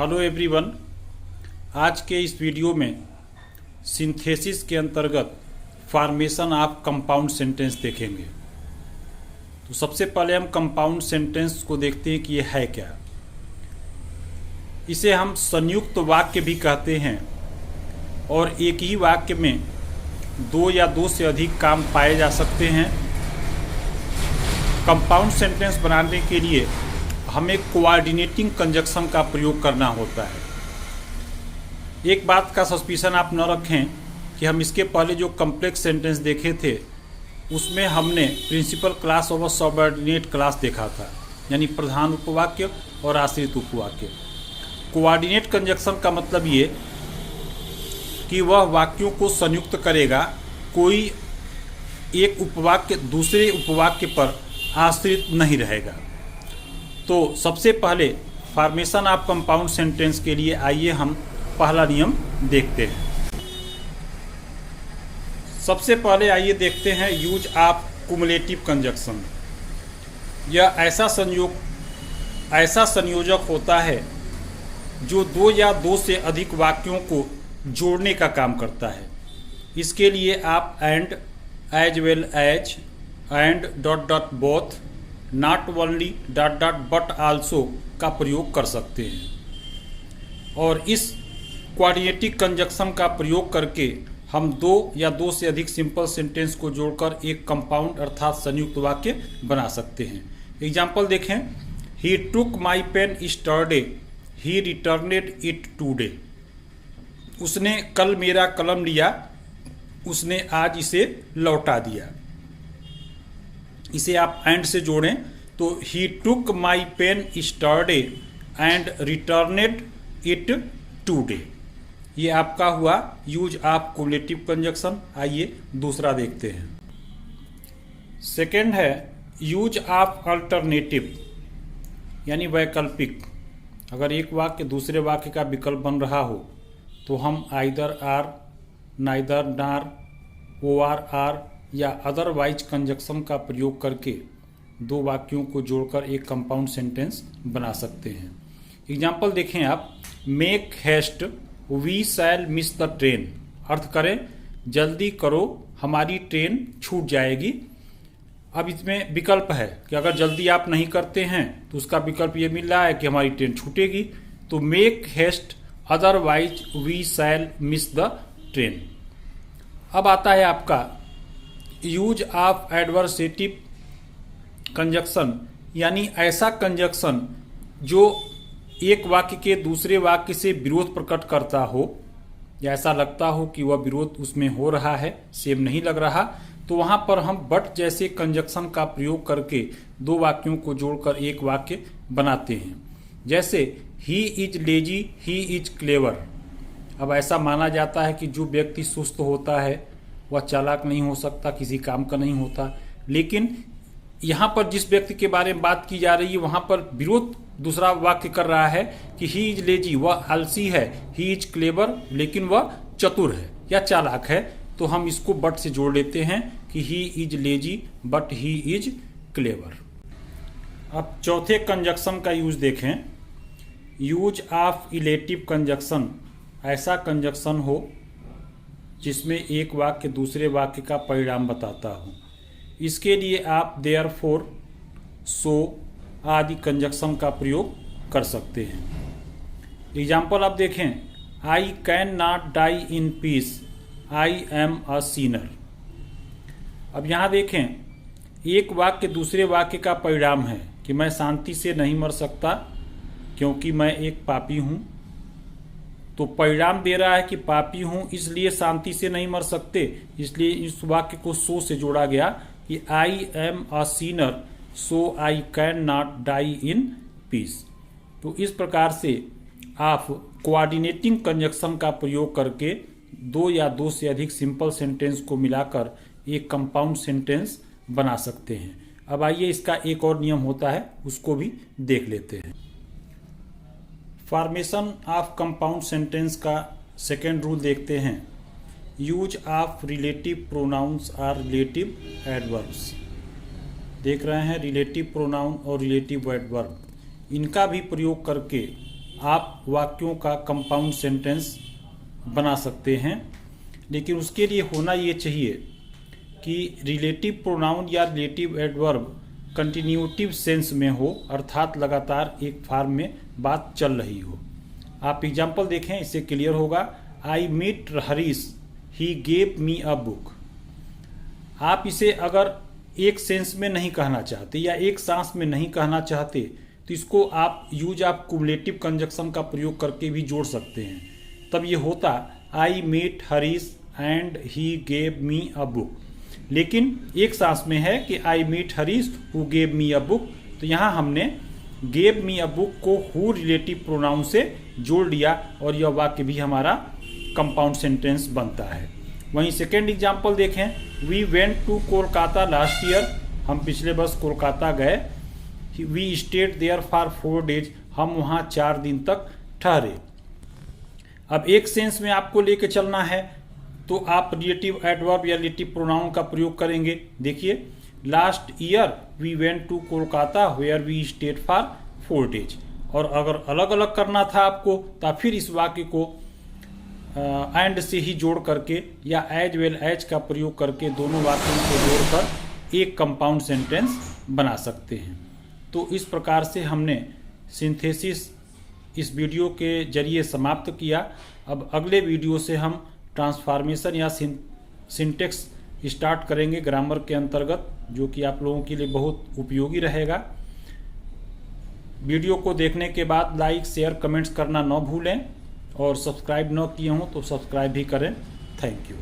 Hello everyone. आज के इस वीडियो में सिंथेसिस के अंतर्गत फॉर्मेशन ऑफ कंपाउंड सेंटेंस देखेंगे। तो सबसे पहले हम कंपाउंड सेंटेंस को देखते हैं कि ये है क्या। इसे हम संयुक्त वाक्य भी कहते हैं और एक ही वाक्य में दो या दो से अधिक काम पाए जा सकते हैं। कंपाउंड सेंटेंस बनाने के लिए हमें कोऑर्डिनेटिंग कंजक्शन का प्रयोग करना होता है। एक बात का सस्पिशन आप न रखें कि हम इसके पहले जो कॉम्प्लेक्स सेंटेंस देखे थे उसमें हमने प्रिंसिपल क्लास और सबऑर्डिनेट क्लास देखा था, यानी प्रधान उपवाक्य और आश्रित उपवाक्य। कोऑर्डिनेट कंजक्शन का मतलब ये कि वह वाक्यों को संयुक्त करेगा, कोई एक उपवाक्य दूसरे उपवाक्य पर आश्रित नहीं रहेगा। तो सबसे पहले फॉर्मेशन ऑफ कंपाउंड सेंटेंस के लिए आइए हम पहला नियम देखते हैं। सबसे पहले आइए देखते हैं यूज ऑफ कुमुलेटिव कंजक्शन। यह ऐसा संयोजक होता है जो दो या दो से अधिक वाक्यों को जोड़ने का काम करता है। इसके लिए आप and, as well as, and dot dot both, not only dot dot but also का प्रयोग कर सकते हैं। और इस कोऑर्डिनेटिव कंजक्शन का प्रयोग करके हम दो या दो से अधिक सिंपल सेंटेंस को जोड़कर एक कंपाउंड अर्थात संयुक्त वाक्य बना सकते हैं। एग्जाम्पल देखें, he took my pen yesterday, he returned it today. उसने कल मेरा कलम लिया, उसने आज इसे लौटा दिया। इसे आप एंड से जोड़ें तो he took my pen yesterday and returned it today. ये आपका हुआ यूज ऑफ कुमुलेटिव कंजक्शन। आइए दूसरा देखते हैं। सेकेंड है यूज ऑफ अल्टरनेटिव, यानी वैकल्पिक। अगर एक वाक्य दूसरे वाक्य का विकल्प बन रहा हो तो हम आइदर आर, नाइदर नार, ओआर आर या अदरवाइज कंजक्शन का प्रयोग करके दो वाक्यों को जोड़कर एक कंपाउंड सेंटेंस बना सकते हैं। एग्जाम्पल देखें आप, make haste we shall miss the train. अर्थ करें जल्दी करो हमारी ट्रेन छूट जाएगी। अब इसमें विकल्प है कि अगर जल्दी आप नहीं करते हैं तो उसका विकल्प ये मिल रहा है कि हमारी ट्रेन छूटेगी। तो make haste otherwise we shall miss the train. अब आता है आपका यूज ऑफ एडवर्सेटिव कंजक्शन, यानी ऐसा कंजक्शन जो एक वाक्य के दूसरे वाक्य से विरोध प्रकट करता हो या ऐसा लगता हो कि वह विरोध उसमें हो रहा है, सेम नहीं लग रहा, तो वहां पर हम बट जैसे कंजक्शन का प्रयोग करके दो वाक्यों को जोड़कर एक वाक्य बनाते हैं। जैसे he is lazy, he is clever. अब ऐसा माना जाता है कि जो व्यक्ति सुस्त होता है वह चालाक नहीं हो सकता, किसी काम का नहीं होता। लेकिन यहाँ पर जिस व्यक्ति के बारे में बात की जा रही है वहाँ पर विरोध दूसरा वाक्य कर रहा है कि ही इज लेजी, वह आलसी है, ही इज क्लेवर, लेकिन वह चतुर है या चालाक है। तो हम इसको बट से जोड़ लेते हैं कि he is lazy but he is clever. अब चौथे कंजक्शन का यूज देखें, यूज ऑफ इलेटिव कंजक्शन। ऐसा कंजक्शन हो जिसमें एक वाक्य दूसरे वाक्य का परिणाम बताता हो। इसके लिए आप देयरफॉर, सो आदि कंजक्शन का प्रयोग कर सकते हैं। एग्जाम्पल आप देखें, I can not die in peace, I am a sinner. अब यहाँ देखें, एक वाक्य दूसरे वाक्य का परिणाम है कि मैं शांति से नहीं मर सकता क्योंकि मैं एक पापी हूँ। तो परिणाम दे रहा है कि पापी हूं इसलिए शांति से नहीं मर सकते, इसलिए इस वाक्य को सो से जोड़ा गया कि I am a sinner so I can not die in peace. तो इस प्रकार से आप कोऑर्डिनेटिंग कंजक्शन का प्रयोग करके दो या दो से अधिक सिंपल सेंटेंस को मिलाकर एक कंपाउंड सेंटेंस बना सकते हैं। अब आइए इसका एक और नियम होता है उसको भी देख लेते हैं। फॉर्मेशन ऑफ कंपाउंड सेंटेंस का सेकेंड रूल देखते हैं, यूज ऑफ रिलेटिव प्रोनाउंस और रिलेटिव एडवर्ब्स। देख रहे हैं रिलेटिव प्रोनाउन और रिलेटिव एडवर्ब, इनका भी प्रयोग करके आप वाक्यों का कंपाउंड सेंटेंस बना सकते हैं। लेकिन उसके लिए होना ये चाहिए कि रिलेटिव प्रोनाउन या रिलेटिव एडवर्ब कंटिन्यूटिव सेंस में हो, अर्थात लगातार एक फॉर्म में बात चल रही हो। आप एग्जाम्पल देखें, इससे क्लियर होगा। I meet Harish, he gave me a book. आप इसे अगर एक सेंस में नहीं कहना चाहते या एक सांस में नहीं कहना चाहते तो इसको आप यूज ऑफ कुमुलेटिव कंजक्शन का प्रयोग करके भी जोड़ सकते हैं। तब ये होता I meet Harish and he gave me a book. लेकिन एक सांस में है कि I meet Harish who gave me a book, तो यहाँ हमने गेव मी अ बुक को हु रिलेटिव प्रोनाउन से जोड़ लिया और यह वाक्य भी हमारा कंपाउंड सेंटेंस बनता है। वहीं सेकेंड एग्जाम्पल देखें, we went to Kolkata last year. हम पिछले वर्ष कोलकाता गए। We stayed there for 4 days। हम वहाँ 4 दिन तक ठहरे। अब एक सेंस में आपको लेके चलना है तो आप रिलेटिव एडवर्ब या रिलेटिव प्रोनाउन का प्रयोग करेंगे। देखिए, last year we went to Kolkata where we stayed for 4 days। और अगर अलग अलग करना था आपको तो फिर इस वाक्य को एंड से ही जोड़ करके या एज वेल एज का प्रयोग करके दोनों वाक्यों को जोड़कर एक कंपाउंड सेंटेंस बना सकते हैं। तो इस प्रकार से हमने सिंथेसिस इस वीडियो के जरिए समाप्त किया। अब अगले वीडियो से हम ट्रांसफॉर्मेशन या सिंटेक्स स्टार्ट करेंगे ग्रामर के अंतर्गत, जो कि आप लोगों के लिए बहुत उपयोगी रहेगा। वीडियो को देखने के बाद लाइक, शेयर, कमेंट्स करना न भूलें और सब्सक्राइब न किए हों तो सब्सक्राइब भी करें। Thank you.